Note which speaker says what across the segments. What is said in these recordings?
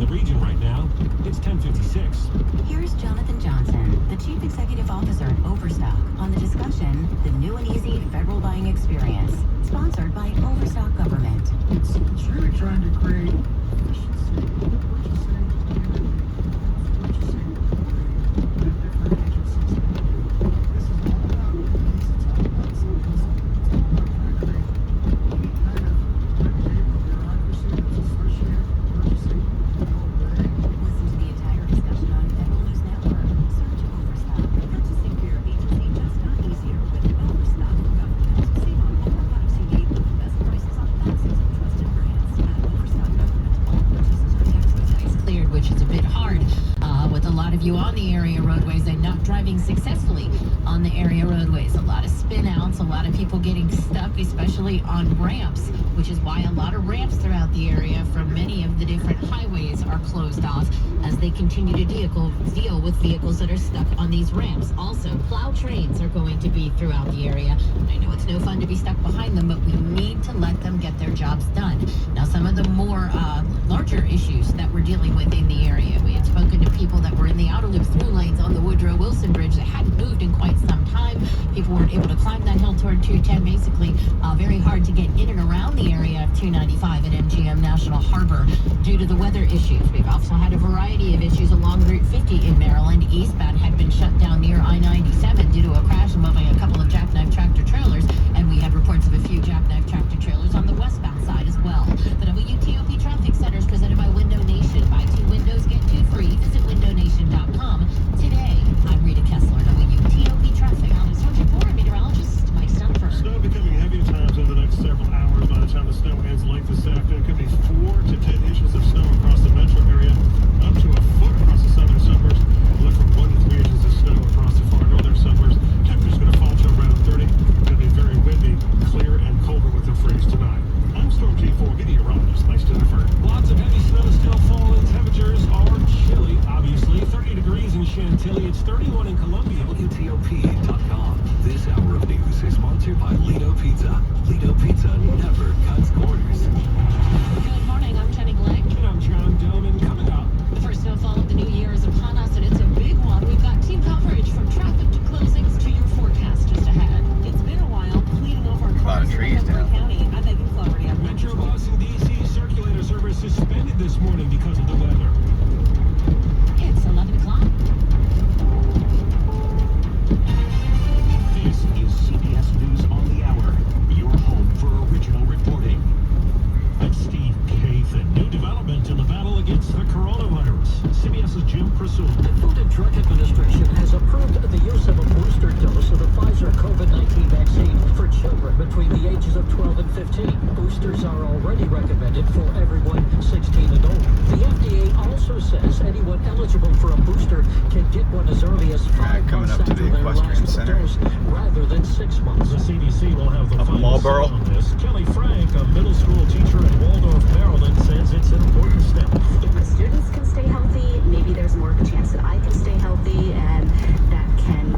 Speaker 1: the region right now. It's 10:56.
Speaker 2: Here's Jonathan Johnson, the Chief Executive Officer at Overstock, on the discussion, The New and Easy Federal Buying Experience, sponsored by Overstock Government.
Speaker 3: It's really trying to create efficiency in purchasing that different agencies can do. This is all about release. It's all about some consulting. It's all about trying to create any kind of red tape or bureaucracy that's associated with purchasing go away.
Speaker 2: Listen to the entire discussion on Federal News Network. Search Overstock. Purchasing for your agency just got easier with Overstock Government. Save on all the products you need with the best prices on thousands of trusted brands. At Overstock Government, all purchases are tax cleared, which is a bit hard with a lot of you on the area roadways and not driving successfully on the area roadways. A lot of spin outs, a lot of people getting stuck, especially on ramps, which is why a lot of ramps throughout the area from many of the different highways are closed off as they continue to deal with vehicles that are stuck on these ramps. Also, plow trains are going to be throughout the area. I know it's no fun to be stuck behind them, but we need to let them get their jobs done. Now, some of the more larger issues that we're dealing with in the area, we had spoken to people that were in the outer loop through lanes on the Woodrow Wilson Bridge that hadn't moved in quite some time. People weren't able to climb that hill toward 210. Basically, very hard to get in and around the area of 295 at MGM National Harbor due to the weather issues. We've also had a variety of issues along Route 50 in Maryland. Eastbound had been shut down near I-97 due to a crash involving a couple of jackknife tractor trailers, and we have reports of a few jackknife tractor trailers on the westbound side as well. The WTOP Traffic Center is presented by Window Nation. Buy 2 windows, get 2 free. Visit windownation.com today. I'm Rita Kessler, WTOP Traffic. On Sergeant 4 meteorologist Mike Stumper.
Speaker 1: Snow becoming heavy at times over the next several hours. By the time the snow ends late this afternoon, it could be 4 to 10 inches of snow across the metro area, up to a foot across the southern suburbs. We'll look for 1 to 3 inches of snow across the far northern suburbs. Temperature's going to fall to around 30. It's going to be very windy, clear, and colder with the freeze tonight. I'm Storm G4 meteorologist Mike Stumper. Lots of heavy snow still falling. Temperatures are chilly, obviously. 30 degrees in Chantilly. It's 31 in Columbia.
Speaker 4: WTOP.com. This hour of news is sponsored by Lido Pizza. Lido Pizza never cuts corners.
Speaker 2: Good morning, I'm Jenny Glick.
Speaker 1: And I'm John Doman. Coming up,
Speaker 2: The first snowfall of the new year is upon us, and it's a big one. We've got team coverage from traffic to closings to your forecast just ahead. It's been a while cleaning off our cars in Montgomery County. I'm Megan Flaherty.
Speaker 1: Metro Bus and DC circulator service suspended this morning because of the weather.
Speaker 2: It's 11 o'clock.
Speaker 4: This is CBS News on the Hour, your home for original reporting.
Speaker 1: I'm Steve Kathan. New development in the battle against the coronavirus. CBS's Jim Pursuit.
Speaker 5: The Food and Drug Administration has approved the use of a booster dose of the Pfizer COVID-19 vaccine for children between the ages of 12 and 15. Boosters are already recommended for everyone 16 and older. The FDA also says anyone eligible for a booster can get one as early as 5 months after their last dose, rather than 6 months.
Speaker 1: The CDC will have the
Speaker 6: Up in
Speaker 1: final say
Speaker 6: Marlboro.
Speaker 1: on this. Kelly Frank, a middle school teacher in Waldorf, Maryland, says it's an important step.
Speaker 7: If my students can stay healthy, maybe there's more of a chance that I can stay healthy, and that can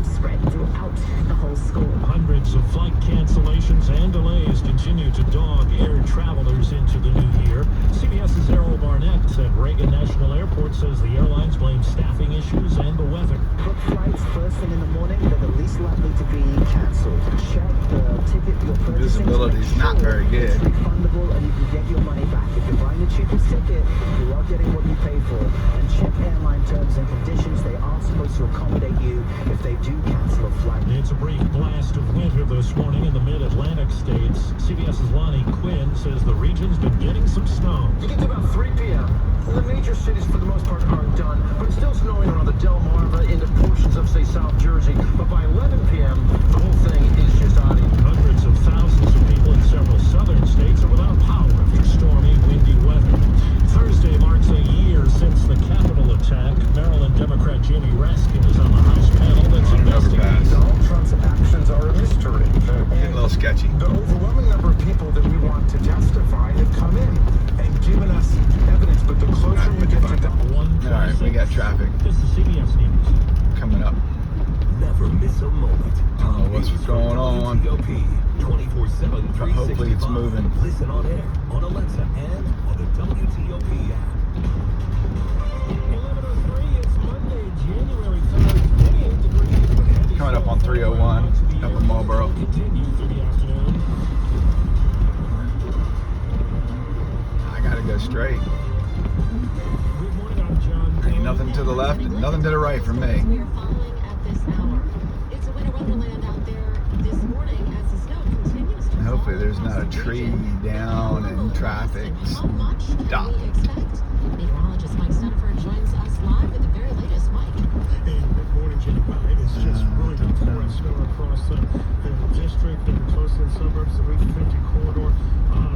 Speaker 7: spread throughout the whole school.
Speaker 1: Hundreds of flight cancellations and delays continue to dog air travelers into the new year. CBS's Errol Barnett at Reagan National Airport says the airlines blame staffing issues and the weather.
Speaker 8: Book flights first thing in the morning, they're the least likely to be cancelled. Check the ticket you're purchasing.
Speaker 6: Visibility is not very good.
Speaker 8: It's refundable and you can get your money back. If you're buying the cheapest ticket, you are getting what you pay for. And check airline terms and conditions. They are supposed to accommodate you if they do cancel a flight.
Speaker 1: It's a brief blast of winter this morning in the mid-Atlantic states. CBS's Lonnie Quinn says the region's been getting some snow.
Speaker 5: You get to about 3 p.m. The major cities, for the most part, are done, but it's still snowing around the Delmarva into portions of, say, South Jersey. But by 11 p.m., the whole thing is just out.
Speaker 1: Hundreds of thousands of people in several southern states are without power after stormy, windy weather. Thursday marks a year since the Capitol attack. Maryland Democrat Jamie Raskin is on the House panel that's investigating.
Speaker 3: Donald Trump's actions are a mystery.
Speaker 6: Getting a little sketchy.
Speaker 3: The overwhelming number of people that we want to testify have come in and given us evidence, but the closer we get to that
Speaker 6: All right, we got traffic
Speaker 1: This is CBS News.
Speaker 6: coming up.
Speaker 4: Never miss a moment.
Speaker 6: I don't know what's going on.
Speaker 4: WTOP 24/7,
Speaker 6: But hopefully it's
Speaker 4: 365.
Speaker 6: moving.
Speaker 4: Listen on air, on Alexa, and on the WTOP app.
Speaker 1: It's Monday, January 3rd, 28 degrees with heavy
Speaker 6: Coming up on 301 up in Marlboro.
Speaker 1: Continue through the afternoon.
Speaker 6: I gotta go straight.
Speaker 1: Good morning, I'm John.
Speaker 6: Ain't nothing to the left and nothing to the right for me.
Speaker 2: We are following at this hour. It's a winter wonderland out there this morning as the snow continues to
Speaker 6: And hopefully
Speaker 2: fall
Speaker 6: there's
Speaker 2: across
Speaker 6: not a
Speaker 2: the
Speaker 6: tree
Speaker 2: region.
Speaker 6: down
Speaker 2: How
Speaker 6: and traffic
Speaker 2: How much can
Speaker 6: stop.
Speaker 2: we expect? Meteorologist Mike Stuniford joins us live with the very latest. Mike.
Speaker 1: Hey, good morning, Jimmy. It is just really pouring snow across the district and the close-in suburbs, the Route 50 corridor.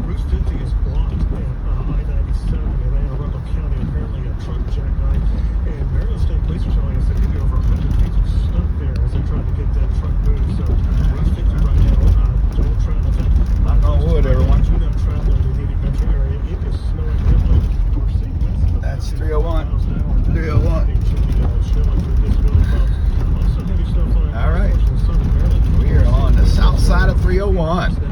Speaker 1: Route 50 is blocked at I-97 in Anne Arundel County. Apparently a truck jackknife. And Maryland State Police are telling us there could be over 100 people stuck there as they're trying to get that truck moved. So Route 50 right now, don't travel.
Speaker 6: Knock on wood, everyone.
Speaker 1: Do not travel in the immediate metro area. It is snowing heavily. We're seeing
Speaker 6: That's 301. 301. All right. We are on the south side of 301.
Speaker 1: And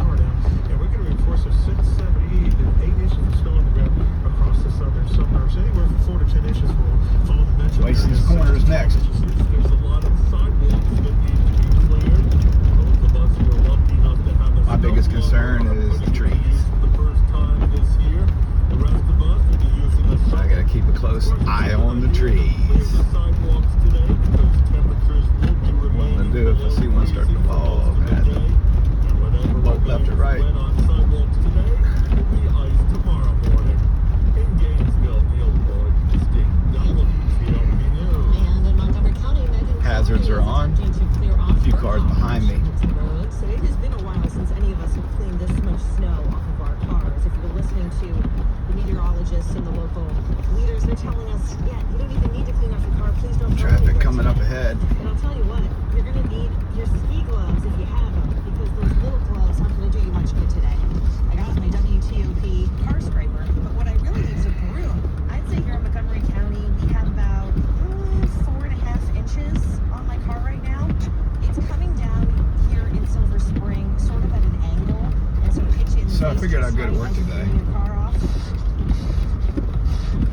Speaker 1: we're going to reinforce a 6, 7, 8 inches of snow on the ground across the southern suburbs. Anywhere from 4 to 10 inches will follow the metro.
Speaker 6: Wason's Corner is next.
Speaker 1: There's a lot of sidewalks that need to be cleared. Those of us who are lucky enough to have a
Speaker 6: My biggest concern is the trees.
Speaker 1: the first time this year. The rest of us will be using the
Speaker 6: I gotta keep a close eye on the trees.
Speaker 1: sidewalks today because temperatures will be remaining.
Speaker 6: What to do if I see one starting to fall? Bolt left or right.
Speaker 1: On sidewalks today will be ice tomorrow morning. In Gainesville, Neil Boyd, State WTOP News.
Speaker 2: And in Montgomery County, Megan
Speaker 6: Hazards are on.
Speaker 2: attempting to clear off
Speaker 6: A few
Speaker 2: her
Speaker 6: cars behind me.
Speaker 2: roads. So it has been a while since any of us have cleaned this much snow off of our cars. If you're listening to the meteorologists and the local leaders, they're telling us, yeah, you don't even need to clean off your car. Please don't go
Speaker 6: Traffic
Speaker 2: anywhere
Speaker 6: coming up
Speaker 2: today.
Speaker 6: ahead.
Speaker 2: And I'll tell you what, you're going to need your ski gloves if you have them, because those little gloves aren't going to do you much good today. I got my WTOP car scraper, but what I really need is a broom. I'd say here in Montgomery County, we have about 4.5 inches on my car right now. It's coming down here in Silver Spring, sort of at an angle, and so it hits you in the
Speaker 6: So I
Speaker 2: face
Speaker 6: figured
Speaker 2: just
Speaker 6: I'd go to
Speaker 2: right
Speaker 6: work
Speaker 2: as you
Speaker 6: today.
Speaker 2: bring your car off.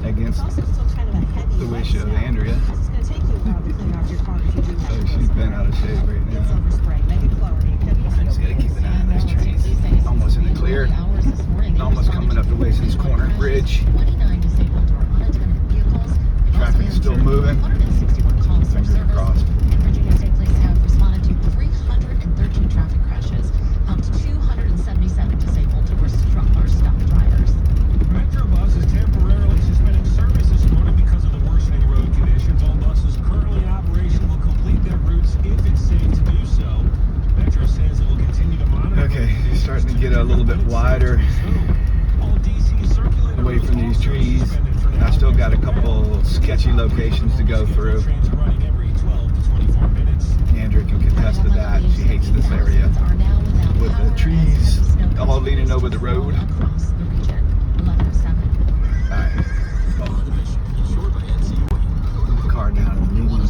Speaker 6: Against
Speaker 2: It's also still kind of a heavy
Speaker 6: the
Speaker 2: wet
Speaker 6: wish of
Speaker 2: snow.
Speaker 6: Andrea.
Speaker 2: It's going to take you a while to clean off your car if you do have
Speaker 6: So
Speaker 2: to
Speaker 6: she's been out of shape right
Speaker 2: in
Speaker 6: now.
Speaker 2: Silver Spring. Megan Cloherty,
Speaker 6: I just gotta keep an eye on those trees. Almost in the clear. Almost coming up to Wason's Corner Bridge.
Speaker 2: 29 disabled or unattended vehicles.
Speaker 6: Traffic is still moving.
Speaker 2: 161 calls for
Speaker 6: Fingers
Speaker 2: service.
Speaker 6: crossed.
Speaker 2: And Virginia State Police have responded to 313 traffic crashes. Helped 277 disabled or stuck drivers.
Speaker 1: Metrobus is temporarily suspending service this morning because of the worsening road conditions. All buses currently in operation will complete their routes if it's safe to do so. Metro says it will continue to monitor.
Speaker 6: Okay, starting to get a little bit wider away from these trees. I still got a couple sketchy locations to go through. Andrea can contest to that. She hates this area with the trees all leaning over the road.
Speaker 2: Across the region. 1107.
Speaker 6: Alright, car down in the median.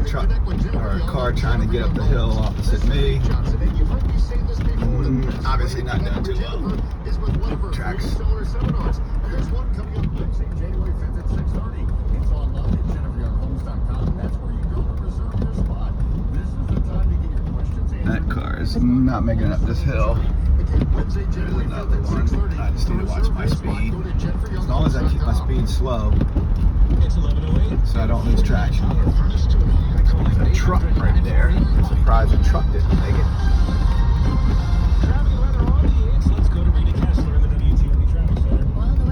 Speaker 6: Truck or a car trying to get up the hill opposite me. Obviously not doing too well. Tracks.
Speaker 3: There's one coming up Wednesday, January 5th at 6:30. It's online at JenniferYoungHomes.com. That's where you go to reserve your spot. This is the time to get your questions answered.
Speaker 6: That car is not making it up this hill. There's another one. I just need to watch my speed. As long as I keep my speed slow, so I don't lose traction. There's a truck right there. I'm surprised a truck didn't make it.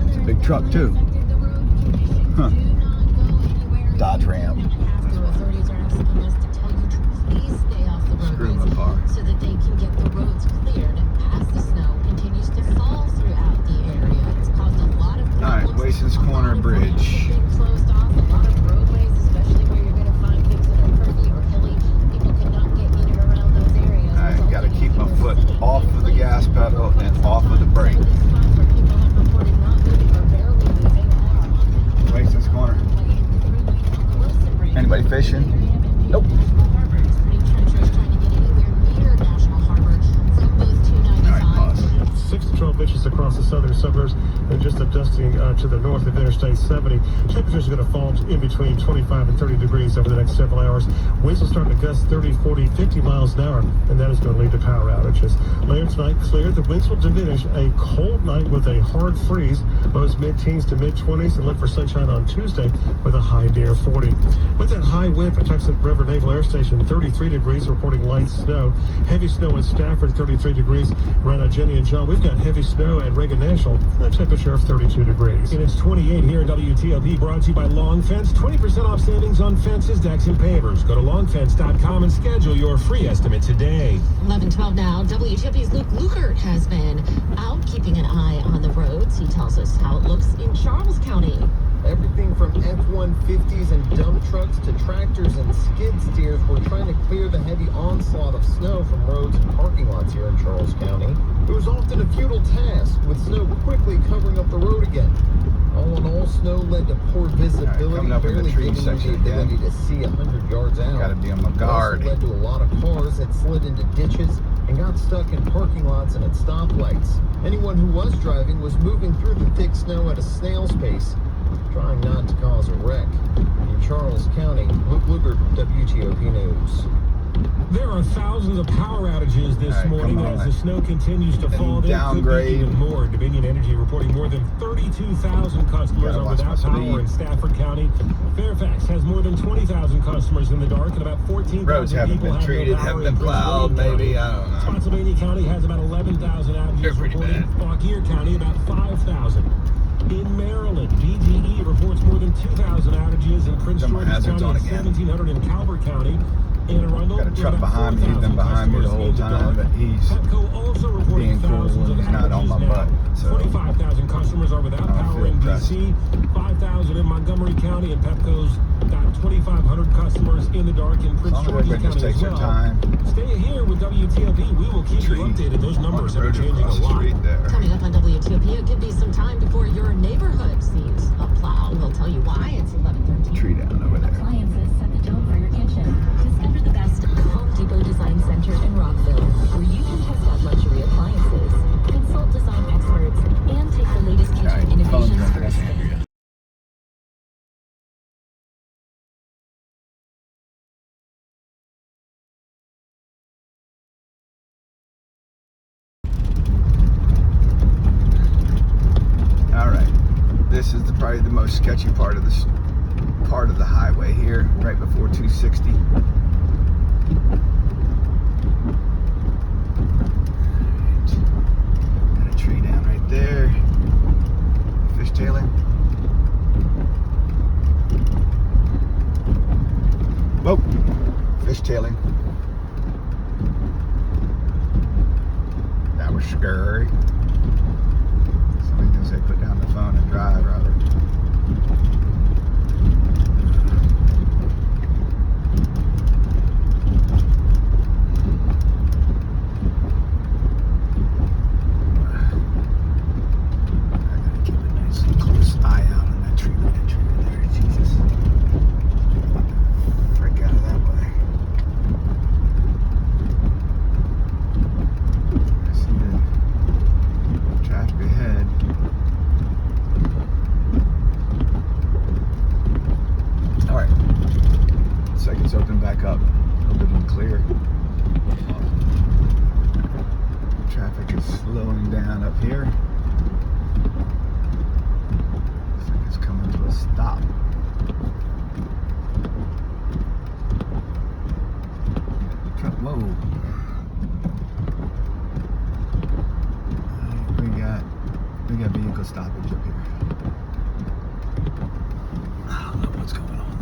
Speaker 6: It's a big truck too. Huh. Dodge Ram.
Speaker 2: Authorities are asking us to tell you to please stay off the
Speaker 6: Screw my
Speaker 2: roadways
Speaker 6: car.
Speaker 2: so that they can get the roads cleared as the snow continues to fall throughout the area. It's caused a lot of
Speaker 6: Alright,
Speaker 2: problems.
Speaker 6: Wason's Corner Bridge.
Speaker 2: Being closed off, a lot of roadways, especially where you're going to find things that are curvy or hilly. People cannot get in and around those areas.
Speaker 6: I gotta keep my foot off of the gas pedal and off of the brake. Wason's Corner. Anybody fishing? Nope. Alright, pause.
Speaker 1: 6 to 12 inches across the southern suburbs. And up dusting to the north of Interstate 70. Temperatures are going to fall in between 25 and 30 degrees over the next several hours. Winds will start to gust 30, 40, 50 miles an hour, and that is going to lead to power outages. Later tonight, clear. The winds will diminish. A cold night with a hard freeze. Lows mid-teens to mid-20s, and look for sunshine on Tuesday with a high near 40. With that high wind, Patuxent River Naval Air Station, 33 degrees, reporting light snow. Heavy snow in Stafford, 33 degrees. Around Jenny and John, we've got heavy snow at Reagan National, a temperature of 32 degrees. And it's 28 here at WTOP, brought to you by Long Fence. 20% off savings on fences, decks, and pavers. Go to longfence.com and schedule your free estimate today.
Speaker 9: 11:12 now. WTOP's Luke Lukert has been out keeping an eye on the roads. He tells us how it looks in Charles County.
Speaker 10: Everything from F-150s and dump trucks to tractors and skid steers were trying to clear the heavy onslaught of snow from roads and parking lots here in Charles County. It was often a futile task, with snow quickly covering up the road again. All in all, snow led to poor visibility,
Speaker 6: coming up in the
Speaker 10: barely
Speaker 6: tree
Speaker 10: giving you
Speaker 6: section
Speaker 10: the ability
Speaker 6: again.
Speaker 10: to see 100 yards out.
Speaker 6: Gotta be on my guard.
Speaker 10: It also led to a lot of cars that slid into ditches and got stuck in parking lots and at stoplights. Anyone who was driving was moving through the thick snow at a snail's pace, trying not to cause a wreck. In Charles County, Luke Lukert, WTOP News.
Speaker 1: There are thousands of power outages this morning as the snow continues to fall. There could be even more. Dominion Energy reporting more than 32,000 customers are without power in Stafford County. Fairfax has more than 20,000 customers in the dark, and about 14,000 people have no power.
Speaker 6: Haven't been plowed, maybe, I don't know.
Speaker 1: Spotsylvania County has about 11,000 outages reported. Fauquier County about 5,000. In Maryland, BGE reports more than 2,000 outages in Prince George's County and 1,700 in Calvert County. Anne Arundel,
Speaker 6: got a truck behind me. He's been behind me the whole time, but he's being cool when he's not on my butt. So
Speaker 1: 25,000 customers are without power in D.C., 5,000 in Montgomery County, and Pepco's got 2,500 customers in the dark in Prince George's County as well. Stay here with WTOP. We will keep you updated. Those numbers have been changing a lot.
Speaker 9: Coming up on WTOP, it could be some time before your neighborhood sees a plow. We'll tell you why. It's 11:13.
Speaker 6: Tree down over there.
Speaker 2: Appliances set the tone for your kitchen. Discover the best Home Depot Design Center in Rockville, where you can test out luxury appliances, consult design experts, and take the latest kitchen innovations firsthand.
Speaker 6: All right, this is probably the most sketchy part of this part of the highway here, right before 260. Got a tree down right there. Fishtailing. Whoa, fishtailing. That was scary. Somebody's gonna say put down the phone and drive, Robert. We got vehicle stoppage up here. I don't know what's going on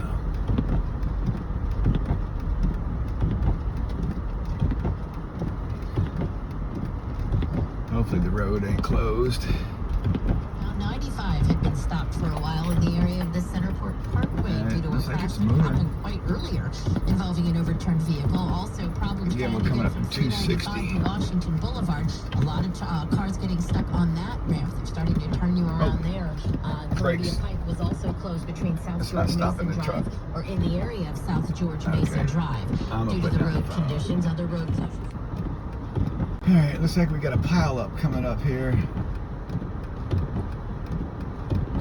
Speaker 6: though. Hopefully the road ain't closed.
Speaker 9: Now 95 had been stopped for a while in the area of the Centerport Parkway due to a crash that happened quite earlier involving an overturned vehicle. Also problems trying to get from 395 to Washington Boulevard. A lot of cars getting stuck on that ramp. They're starting to turn you around there. Columbia Pike was also closed between South George Mason Drive or in the area of South George Mason Drive due to the road conditions. Other road closures.
Speaker 6: All right, looks like we got a pile up coming up here.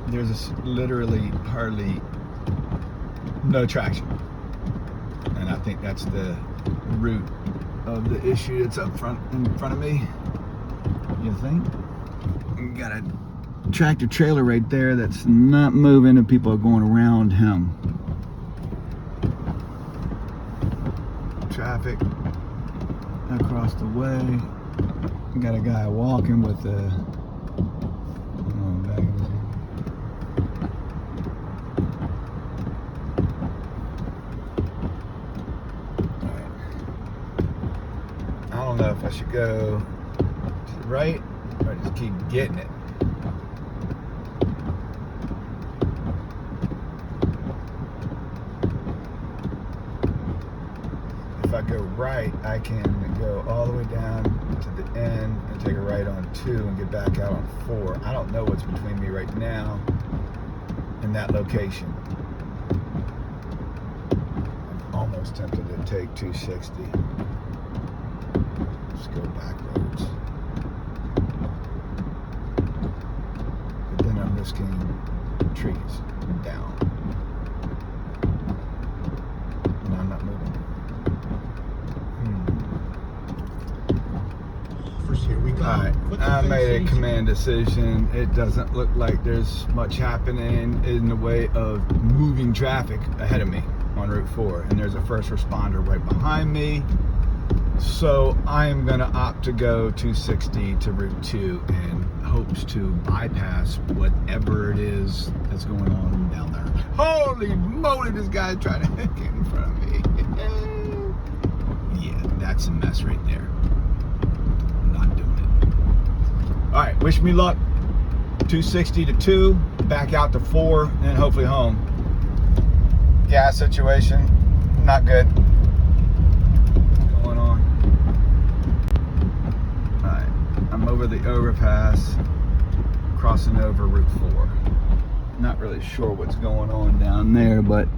Speaker 6: there's literally hardly no traction. And I think that's the root of the issue that's up front in front of me. You think? You got a tractor trailer right there that's not moving and people are going around him. Traffic across the way. You got a guy walking with a bag of his hand. I don't know if I should go to the right or just keep getting it. If I go right, I can go all the way down to the end and take a right on 2 and get back out on 4. I don't know what's between me right now and that location. I'm almost tempted to take 260. Just go back roads. But then I'm risking trees down. And I'm not moving.
Speaker 10: Here we go.
Speaker 6: Alright, I made a command decision. It doesn't look like there's much happening in the way of moving traffic ahead of me on Route 4. And there's a first responder right behind me. So I am going to opt to go 260 to Route 2 in hopes to bypass whatever it is that's going on down there. Holy moly, this guy's trying to get in front of me. Yeah, that's a mess right there. Not doing it. All right, wish me luck. 260 to 2, back out to 4, and then hopefully home. Gas situation, not good. What's going on? All right, I'm over the overpass, crossing over Route 4. Not really sure what's going on down there, but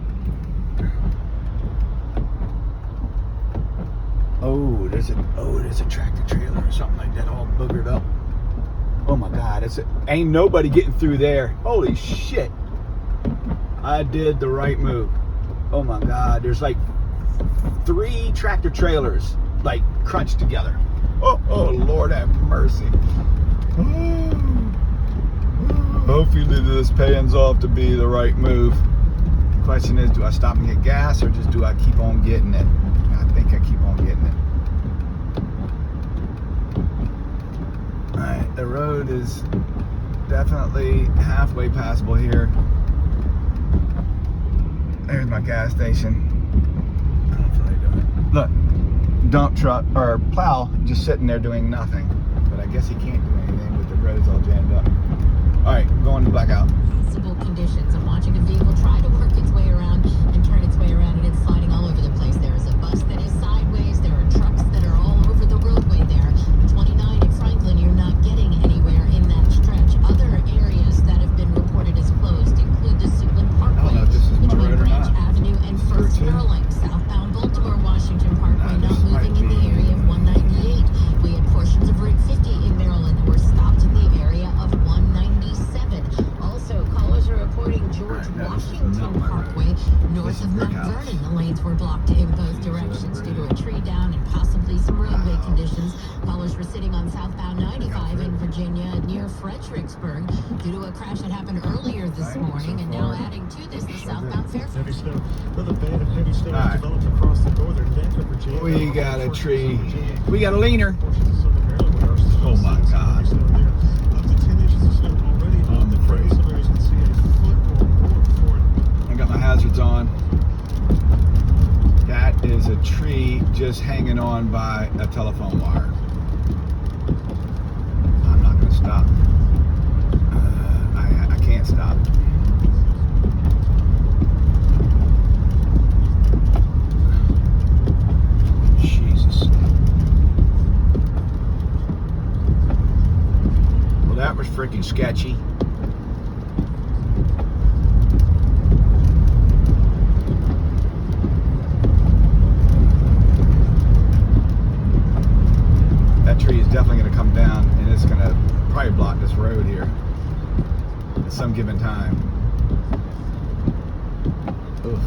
Speaker 6: there's a tractor trailer or something like that, all boogered up. Oh my God, ain't nobody getting through there. Holy shit! I did the right move. Oh my God, there's like 3 tractor trailers like crunched together. Oh Lord have mercy. Hopefully this pans off to be the right move. The question is, do I stop and get gas or just do I keep on getting it? I think I keep on getting it. Alright, the road is definitely halfway passable here. There's my gas station. I don't feel like doing it. Look, dump truck or plow just sitting there doing nothing. But I guess he can't do anything with the roads all jammed up. Alright, going to blackout.
Speaker 9: Possible conditions. I'm watching a vehicle try to work its way around and turn its way around, and it's sliding all over the place. There is a bus that is sideways. There are trucks that are all over the roadway there. 29 in Franklin, you're not getting anywhere in that stretch. Other areas that have been reported as closed include the Suitland Parkway between Branch Avenue and First Sterling. Southbound Baltimore Washington Parkway not moving in the area of 198. We had portions of Route 50 in Maryland that were stopped in the area of 197. Also, callers are reporting George Washington Parkway north of Mount Vernon. The lanes were blocked in both directions due to a tree down and possibly some roadway conditions. Callers were sitting on southbound 95 in Virginia near Fredericksburg due to a crash that happened earlier this morning, and now adding to this the southbound Fairfax.
Speaker 1: Heavy snow. Another band of heavy snow has developed across the northern neck of Virginia.
Speaker 6: We got a tree. We got a leaner.
Speaker 1: Portions of southern Maryland where our snow
Speaker 6: Oh my God.
Speaker 1: Up to 10 inches of snow already on the road. Some areas can see a foot or more before it.
Speaker 6: I got my hazards on. That is a tree just hanging on by a telephone wire. I'm not going to stop. I can't stop. Jesus. Well, that was freaking sketchy. That tree is definitely going to come down and it's going to probably block this road here. at some given time. Oof.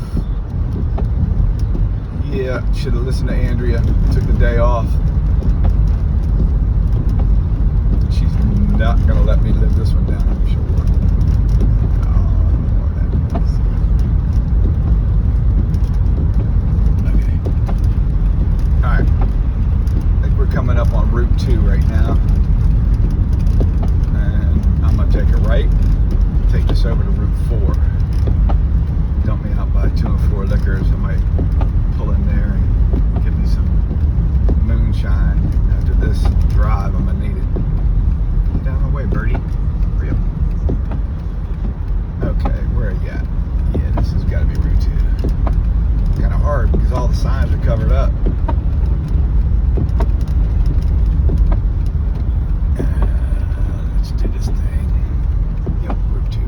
Speaker 6: Yeah, should have listened to Andrea. Took the day off. She's not gonna let me live this one down, I'm sure. Okay. Alright. I think we're coming up on Route 2 right now. And I'm gonna take a right, take this over to Route 4. Dump me out by 204 Liquors. I might pull in there and get me some moonshine. After this drive, I'm gonna need it. Get down the way, birdie. Hurry up. Okay, where are you at? Yeah, this has got to be Route 2. Kind of hard because all the signs are covered up. Let's do this thing. Yep, Route 2.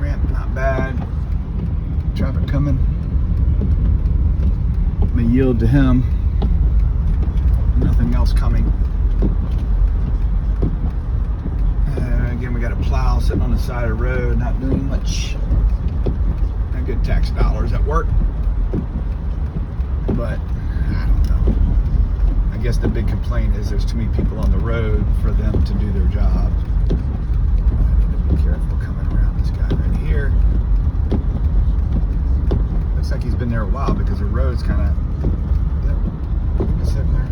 Speaker 6: Ramp, not bad. Traffic coming. I'm gonna yield to him. Nothing else coming. Again, we got a plow sitting on the side of the road, not doing much. Not good tax dollars at work. But I don't know. I guess the big complaint is there's too many people on the road for them to do their job. I need to be careful coming around this guy right here. Looks like he's been there a while because the road's kind of, yep, sitting there.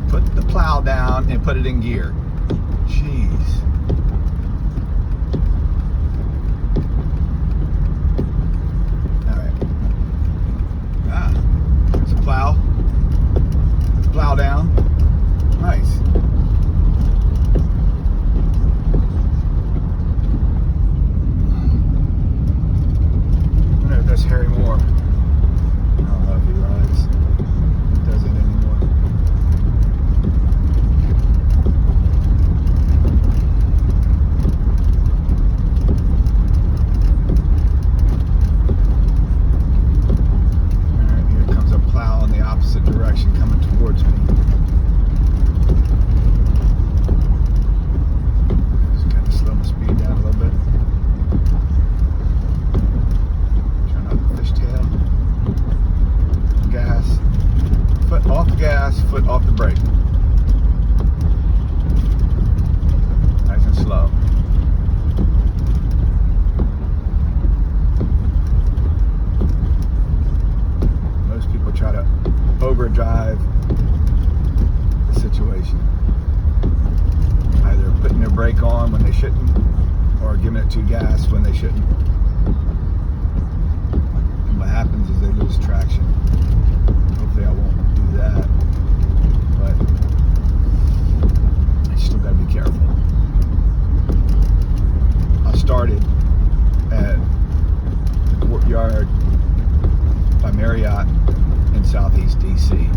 Speaker 6: Put the plow down and put it in gear. Jeez. All right. There's a plow. Plow down. Nice. I wonder if that's Harry Moore. I don't know if he rides. Does it anymore. Alright, here comes a plow in the opposite direction coming towards me. Just gotta slow my speed down a little bit. Trying not to fishtail. Gas. Foot off the gas, foot off the brake. Nice and slow. Most people try to overdrive the situation. Either putting their brake on when they shouldn't, or giving it to gas when they shouldn't. And what happens is they lose traction. Hopefully I won't do that, but I still gotta be careful. I started at the Courtyard by Marriott in Southeast DC,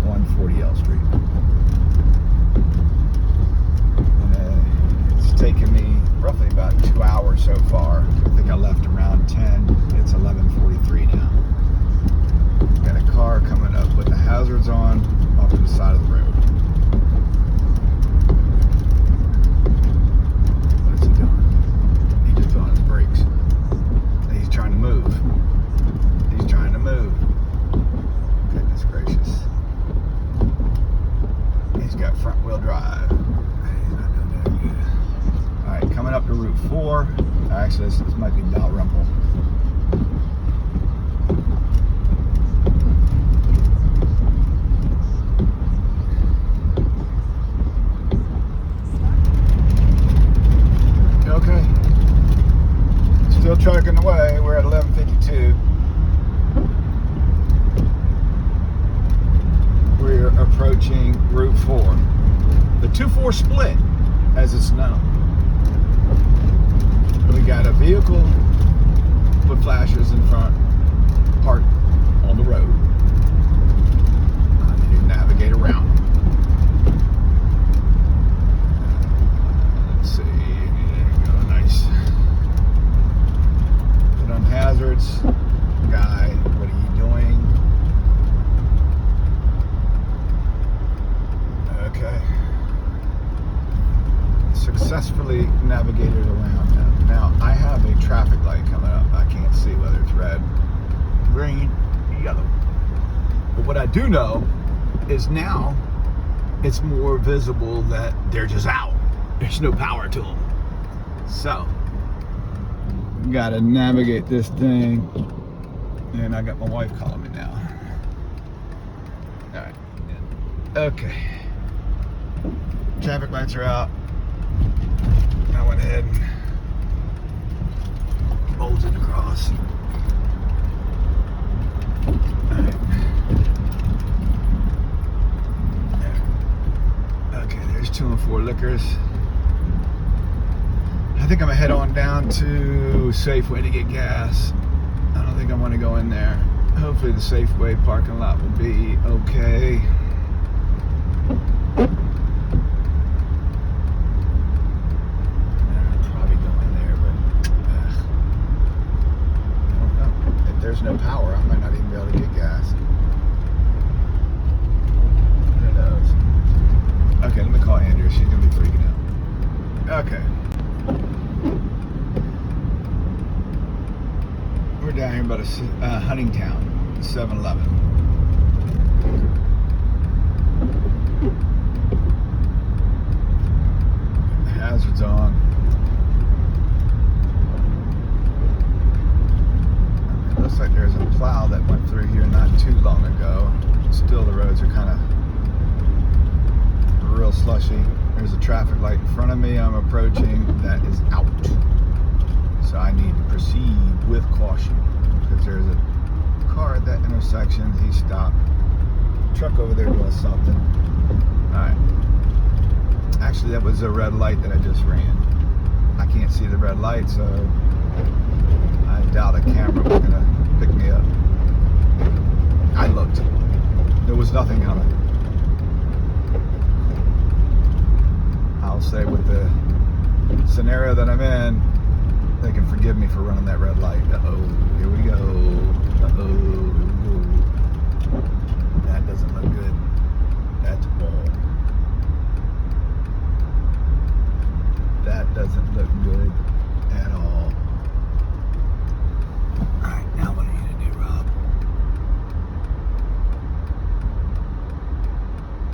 Speaker 6: 140 L Street. And it's taken me roughly about 2 hours so far. I think I left around 10. It's 11:43 now. Got a car coming up with the hazards on off to the side of the road. What is he doing? He's just on his brakes. He's trying to move. He's trying to move. Goodness gracious. He's got front wheel drive. He's not doing that good. Alright, coming up to Route 4. Actually, this might be Dalrymple. Okay. Still trucking away. We're at 11:52. We're approaching Route 4. The 2-4 split, as it's known. We got a vehicle with flashers in front, parked on the road. I need to navigate around. Let's see. There we go. Nice. Put on hazards. Guy, what are you doing? Okay. successfully navigated around them. Now, I have a traffic light coming up. I can't see whether it's red, green, yellow. But what I do know is now it's more visible that they're just out. There's no power to them. So, gotta navigate this thing. And I got my wife calling me now. All right. Okay. Traffic lights are out. I went ahead and bolted across. All right. Okay, there's 2 and 4 liquors. I think I'm gonna head on down to Safeway to get gas. I don't think I want to go in there. Hopefully the Safeway parking lot will be okay. I'll probably go in there, but I don't know. If there's no power, I might not even be able to get gas. Who knows? Okay, let me call Andrea. She's gonna be freaking out. Okay. We're down here about Huntingtown, 7-Eleven. The hazards on. It looks like there's a plow that went through here not too long ago. Still, the roads are kind of real slushy. There's a traffic light in front of me I'm approaching that is out. So I need to proceed with caution because there's a car at that intersection. He stopped. Truck over there doing something. Alright. Actually, that was a red light that I just ran. I can't see the red light, so I doubt a camera was going to pick me up. I looked. There was nothing coming. I'll say with the scenario that I'm in, they can forgive me for running that red light. Uh-oh, here we go. Uh-oh, here we go. That doesn't look good. That's bull. That doesn't look good at all. Alright, now what do you need to do, Rob?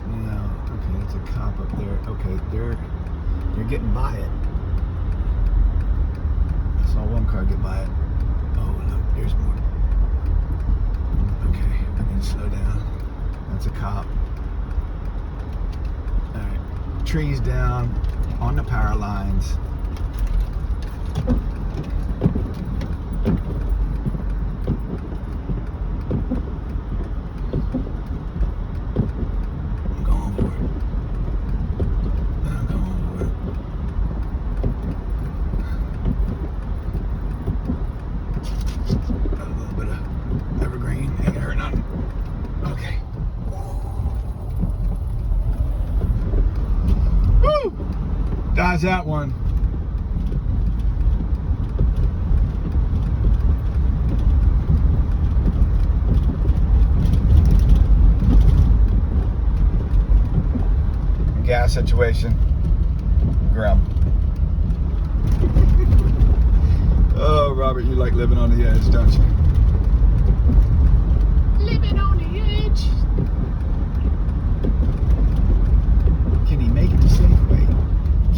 Speaker 6: No, okay, that's a cop up there. Okay, they're getting by it. I saw one car get by it. Oh, look, there's more. Okay, I need to slow down. That's a cop. Alright, trees down on the power lines. I'm going for it. I'm going for it. Got a little bit of evergreen. Ain't gonna hurt nothing. Okay. Woo! Dodge that one. Gas situation. Grim. Oh, Robert, you like living on the edge, don't you? Living on the edge. Can he make it to Safeway?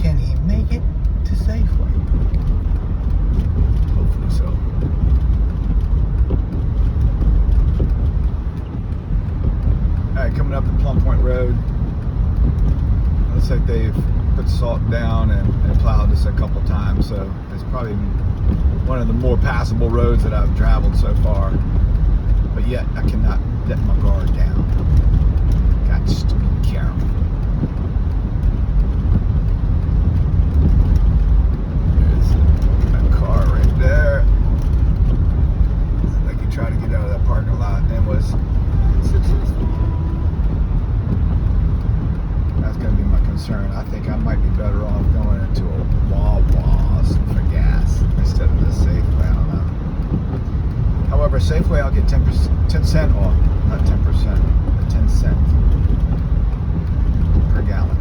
Speaker 6: Can he make it to Safeway? Hopefully so. Alright, coming up the Plum Point Road. Looks like they've put salt down and plowed this a couple times, so it's probably one of the more passable roads that I've traveled so far. But yet, I cannot let my guard down. Got to be careful. There's a car right there. Like he tried to get out of that parking lot and was successful. That's going to be my concern. I think I might be better off going into a Wawa's for gas instead of the Safeway. I don't know. However, Safeway I'll get 10 cent off, not 10%, but 10 cents per gallon.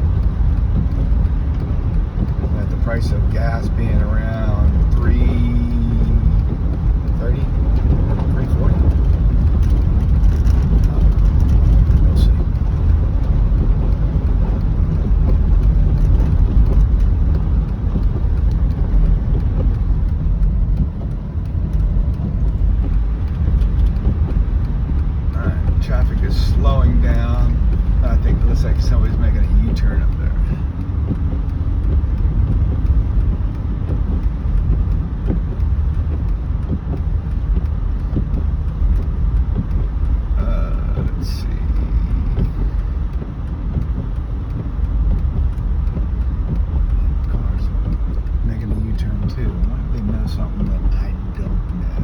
Speaker 6: And at the price slowing down. I think it looks like somebody's making a U-turn up there. Let's see. Cars making a U-turn too. Why do they know something that I don't know?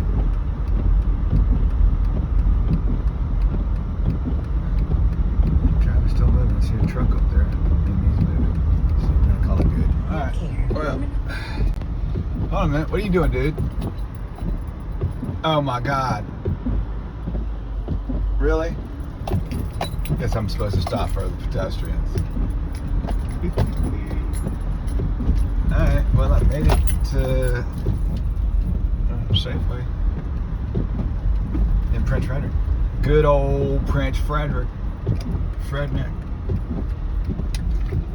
Speaker 6: Driver's still moving. I see a truck up there. Maybe he's moving. So we're gonna call it good. Alright. Well, hold on a minute. What are you doing, dude? Oh my God. Really? Guess I'm supposed to stop for the pedestrians. Alright, well I made it to Safeway in Prince Frederick. Good old Prince Frederick. Fredneck.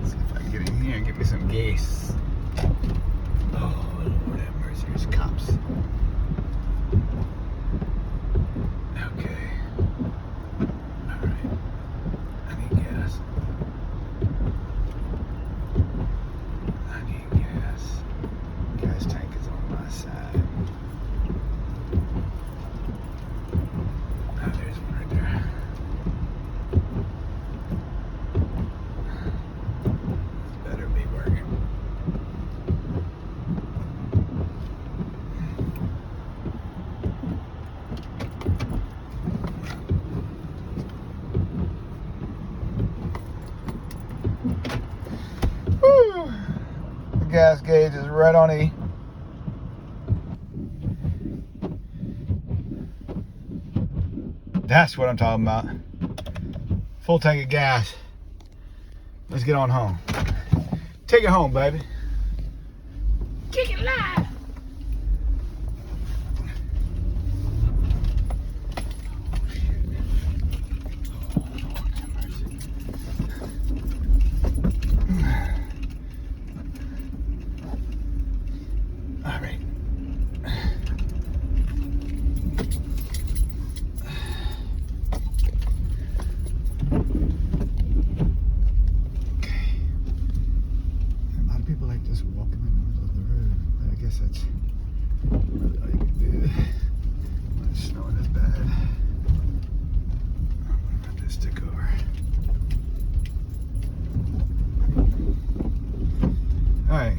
Speaker 6: Let's see if I can get in here and get me some gas. Oh, Lord have mercy, there's cops. Okay. Alright. I need gas. I need gas. Gas tank is on my side. Oh, there's one right there. Better be working. Woo. The gas gauge is right on E. That's what I'm talking about. Full tank of gas. Let's get on home. Take it home, baby. Kick it live. All right. People like just walking in the middle of the road. I guess that's really all you can do when it's snowing this bad. I'm gonna put this stick over. Alright.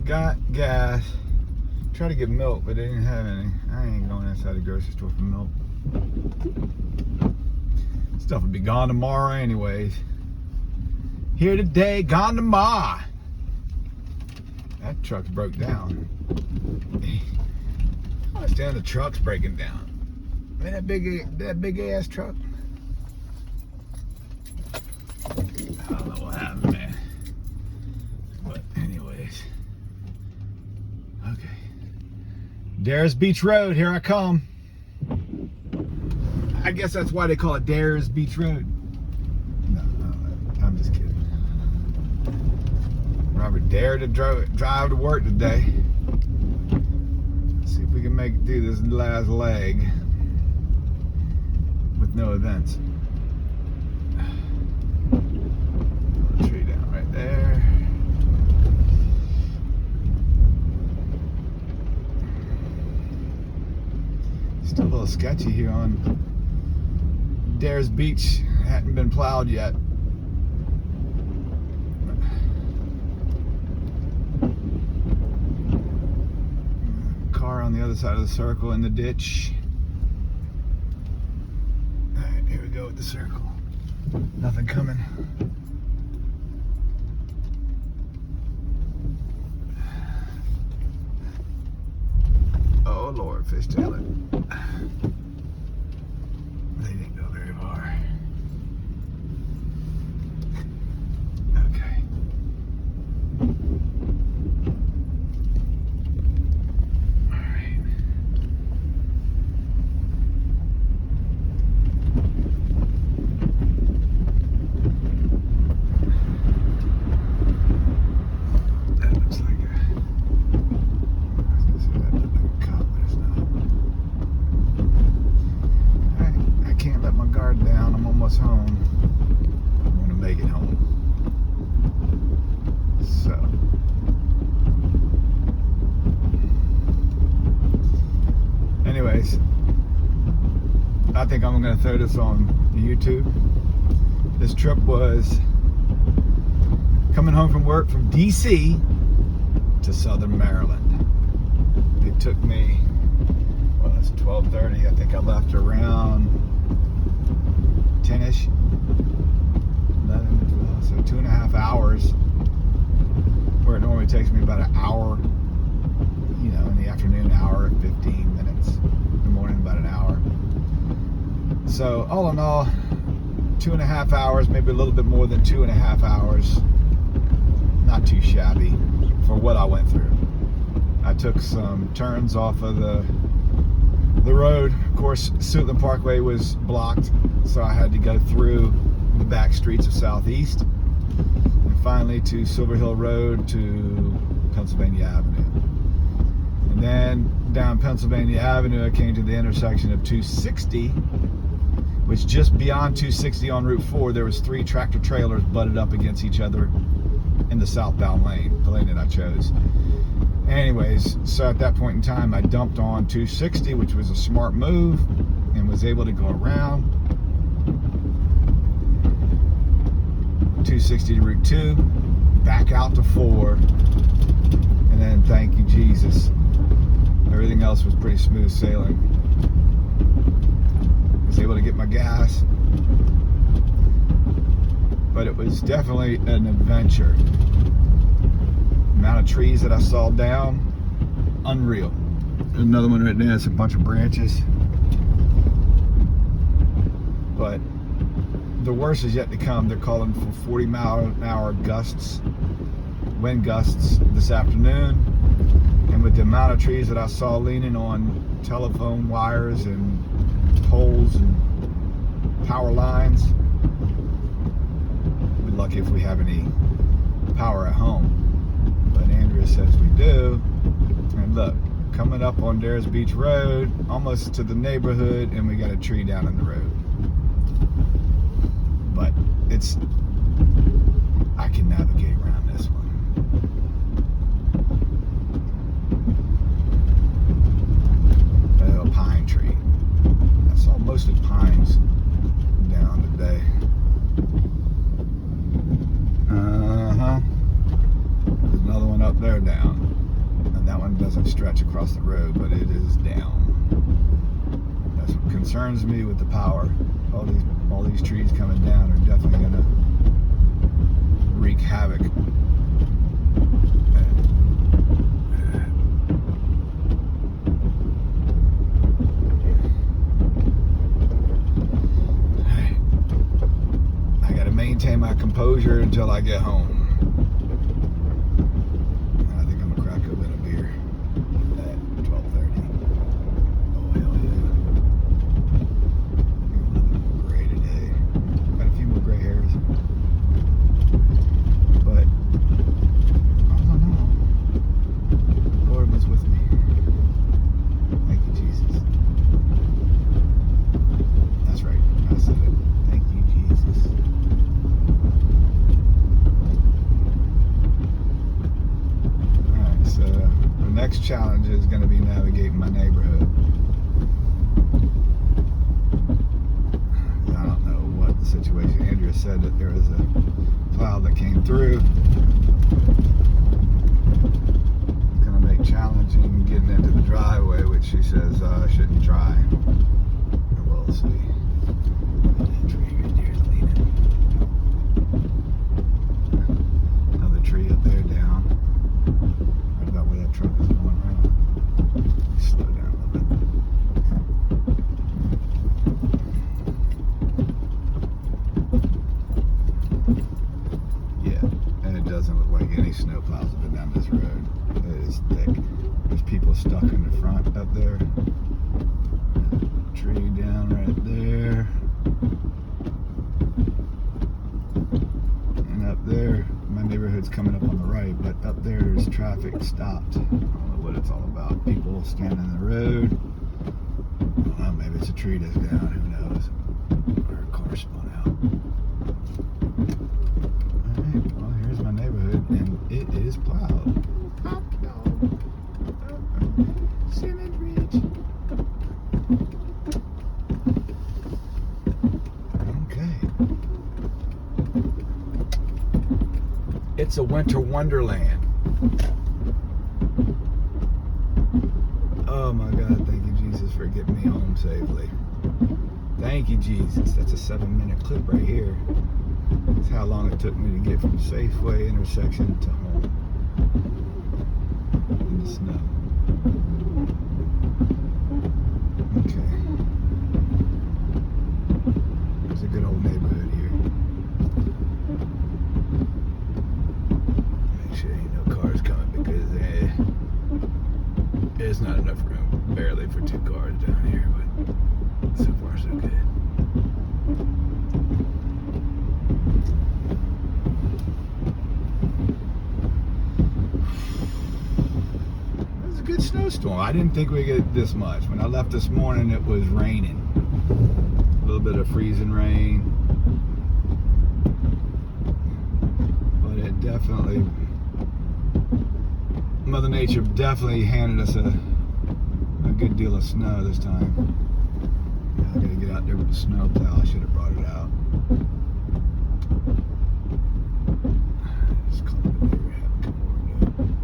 Speaker 6: Got gas. Tried to get milk, but they didn't have any. I ain't going inside the grocery store for milk. Stuff will be gone tomorrow anyways. Here today, gone tomorrow. That truck's broke down. I understand the truck's breaking down. I mean, that big ass truck. I don't know what happened, man. But anyways. Okay. Dares Beach Road, here I come. I guess that's why they call it Dares Beach Road. No, I'm just kidding. Robert dared to drive to work today. Let's see if we can make it through this last leg with no events. Little tree down right there. Still a little sketchy here on Dares Beach. Hadn't been plowed yet. Car on the other side of the circle in the ditch. Alright, here we go with the circle. Nothing coming. Oh Lord, fishtail it. They didn't go very far. Okay. almost home. I'm gonna make it home. So, anyways, I think I'm gonna throw this on YouTube. This trip was coming home from work from DC to Southern Maryland. It took me, well, it's 12:30. I think I left around 10-ish, 11, 12, so 2.5 hours, where it normally takes me about an hour, you know, in the afternoon, hour, 15 minutes, in the morning, about an hour. So all in all, 2.5 hours, maybe a little bit more than 2.5 hours. Not too shabby for what I went through. I took some turns off of the road. Of course, Suitland Parkway was blocked, so I had to go through the back streets of Southeast, and finally to Silver Hill Road to Pennsylvania Avenue. And then down Pennsylvania Avenue, I came to the intersection of 260, which just beyond 260 on Route 4, there was 3 tractor trailers butted up against each other in the southbound lane, the lane that I chose. Anyways, so at that point in time, I dumped on 260, which was a smart move, and was able to go around 260 to Route 2, back out to 4, and then thank you, Jesus. Everything else was pretty smooth sailing. Was able to get my gas, but it was definitely an adventure. The amount of trees that I saw down, unreal. There's another one right there, it's a bunch of branches. But the worst is yet to come. They're calling for 40-mile-an-hour gusts, wind gusts this afternoon. And with the amount of trees that I saw leaning on telephone wires and poles and power lines, we'll be lucky if we have any power at home. But Andrea says we do. And look, coming up on Dares Beach Road, almost to the neighborhood, and we got a tree down in the road. But it's, I can navigate around this one. A little pine tree. I saw mostly pines down today. There's another one up there down. And that one doesn't stretch across the road, but it is down. That's what concerns me with the power. All these trees coming down are definitely gonna wreak havoc. I gotta maintain my composure until I get home. I think I'm gonna crack open a beer at 12:30. Oh hell yeah. Gray today. Got a few more gray hairs. But I don't know. The Lord was with me. Thank you, Jesus. That's right. I said it. Thank you, Jesus. Alright, so the next challenge is going to be navigating my neighborhood. I don't know what the situation. Andrea said that there was a cloud that came through. It's going to make challenging getting into the driveway, which she says I shouldn't try. We'll see. Another tree up there down. Right about where that truck is going around. Slow down a little bit. Yeah, and it doesn't look like any snow plows have been down this road. It is thick. There's people stuck in the front up there. Tree down right there. And up there, my neighborhood's coming up on the right, but up there's traffic stopped. I don't know what it's all about. People standing in the road. I don't know, maybe it's a tree that's down, who knows? Or a car spun out. Alright, well, here's my neighborhood, and it is plowed. Fuck no. Simmons Ridge. Okay. It's a winter wonderland. Oh my God, thank you, Jesus, for getting me home safely. Thank you, Jesus. That's a 7-minute clip right here. That's how long it took me to get from Safeway intersection to home. In the snow. Okay. It's a good old neighborhood here. Make sure ain't no cars coming because there's not enough room, barely, for 2 cars down here, but so far so good. It was a good snowstorm. I didn't think we'd get this much. When I left this morning, it was raining. A little bit of freezing rain. But it definitely, Mother Nature definitely handed us a good deal of snow this time. Yeah, I gotta get out there with the snow plow. I should have brought it out. Just call it a day. We have to come over and do it.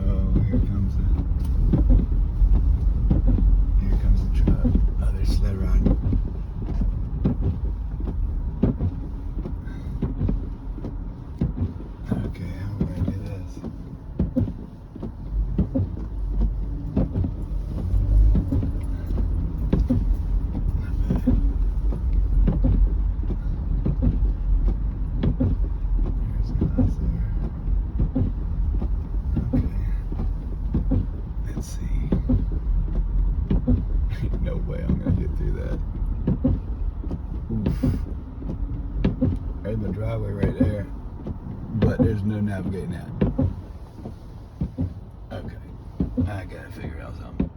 Speaker 6: Oh, here comes the truck. Oh, there's sled riding. Okay, how am I gonna do this? Not bad. Here's glass there. Okay. Let's see. No way I'm gonna get through that. Oof. There's my driveway right there. But there's no navigating that. Okay. I gotta figure out something.